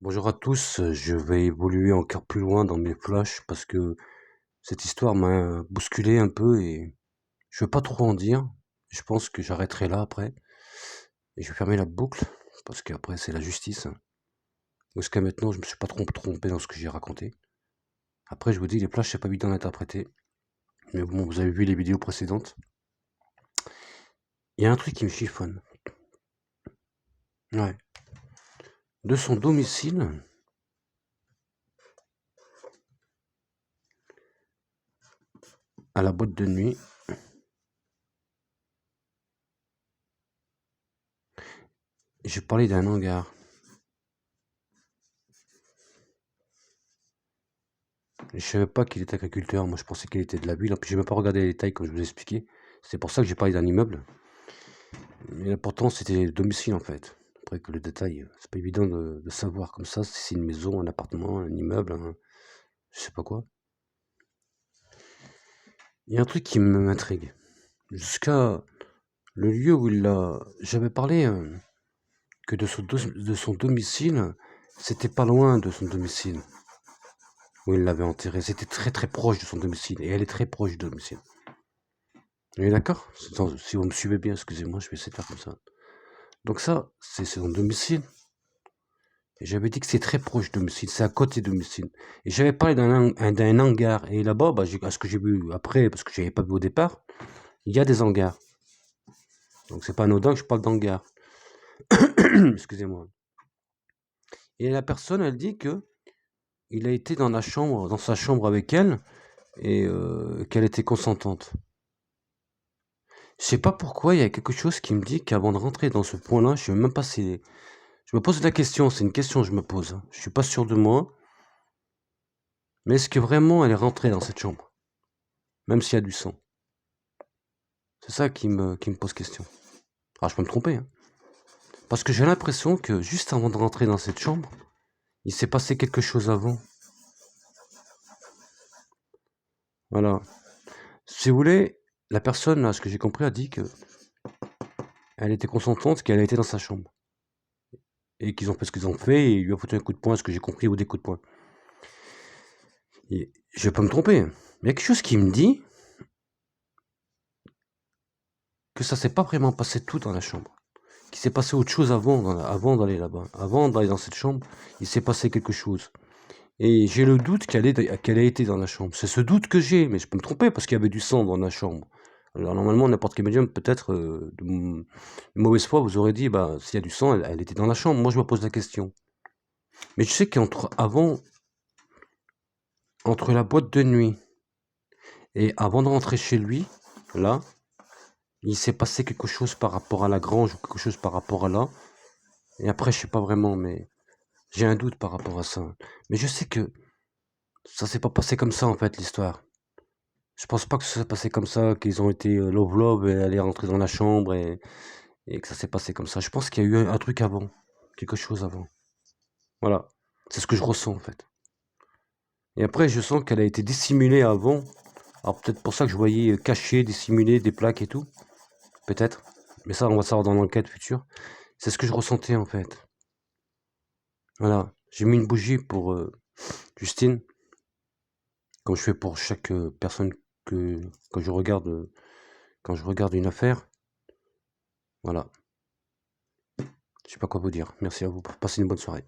Bonjour à tous, je vais évoluer encore plus loin dans mes flashs parce que cette histoire m'a bousculé un peu et je veux pas trop en dire. Je pense que j'arrêterai là après et je vais fermer la boucle parce qu'après c'est la justice. Jusqu'à maintenant, je me suis pas trompé dans ce que j'ai raconté. Après, je vous dis, les flashs, c'est pas évident à interpréter. Mais bon, vous avez vu les vidéos précédentes. Il y a un truc qui me chiffonne. Ouais. De son domicile à la boîte de nuit, j'ai parlé d'un hangar. Je savais pas qu'il était agriculteur, moi je pensais qu'il était de la ville, en plus j'ai même pas regardé les détails comme je vous ai expliqué. C'est pour ça que j'ai parlé d'un immeuble. Mais l'important c'était le domicile en fait. Après que le détail, c'est pas évident de savoir comme ça si c'est une maison, un appartement, un immeuble, je sais pas quoi. Il y a un truc qui m'intrigue. Jusqu'à le lieu où il l'a... J'avais parlé que de son domicile, c'était pas loin de son domicile où il l'avait enterré. C'était très très proche de son domicile et elle est très proche du domicile. On est d'accord? Si vous me suivez bien, excusez-moi, je vais essayer de faire comme ça. Donc ça, c'est son domicile. Et j'avais dit que c'est très proche de domicile, c'est à côté de domicile. Et j'avais parlé d'un hangar. Et là-bas, bah, à ce que j'ai vu après, parce que je n'avais pas vu au départ, il y a des hangars. Donc c'est pas anodin que je parle d'hangar. Excusez-moi. Et la personne, elle dit que il a été dans sa chambre avec elle, et qu'elle était consentante. Je sais pas pourquoi, il y a quelque chose qui me dit qu'avant de rentrer dans ce point-là, je sais même pas si... Je me pose la question, c'est une question que je me pose. Je suis pas sûr de moi. Mais est-ce que vraiment elle est rentrée dans cette chambre? Même s'il y a du sang. C'est ça qui me pose question. Ah, je peux me tromper, hein. Parce que j'ai l'impression que juste avant de rentrer dans cette chambre, il s'est passé quelque chose avant. Voilà. Si vous voulez, la personne, là, ce que j'ai compris, a dit que elle était consentante, qu'elle a été dans sa chambre. Et qu'ils ont fait ce qu'ils ont fait, et il lui a foutu un coup de poing, ce que j'ai compris, ou des coups de poing. Et je vais pas me tromper, hein. Mais il y a quelque chose qui me dit que ça s'est pas vraiment passé tout dans la chambre. Qu'il s'est passé autre chose avant d'aller là-bas. Avant d'aller dans cette chambre, il s'est passé quelque chose. Et j'ai le doute qu'elle ait été dans la chambre. C'est ce doute que j'ai, mais je peux me tromper parce qu'il y avait du sang dans la chambre. Alors normalement, n'importe quel médium, peut-être de mauvaise foi, vous aurait dit, bah s'il y a du sang, elle était dans la chambre. Moi, je me pose la question. Mais je sais entre la boîte de nuit et avant de rentrer chez lui, là, il s'est passé quelque chose par rapport à la grange ou quelque chose par rapport à là. Et après, je sais pas vraiment, mais j'ai un doute par rapport à ça. Mais je sais que ça s'est pas passé comme ça en fait l'histoire. Je pense pas que ça s'est passé comme ça, qu'ils ont été love et elle est rentrée dans la chambre et que ça s'est passé comme ça. Je pense qu'il y a eu un truc avant, quelque chose avant. Voilà, c'est ce que je ressens en fait. Et après, je sens qu'elle a été dissimulée avant. Alors peut-être pour ça que je voyais cacher, dissimuler des plaques et tout. Peut-être. Mais ça, on va savoir dans l'enquête future. C'est ce que je ressentais en fait. Voilà, j'ai mis une bougie pour Justine, comme je fais pour chaque personne que quand je regarde une affaire. Voilà. Je sais pas quoi vous dire. Merci à vous. Passez une bonne soirée.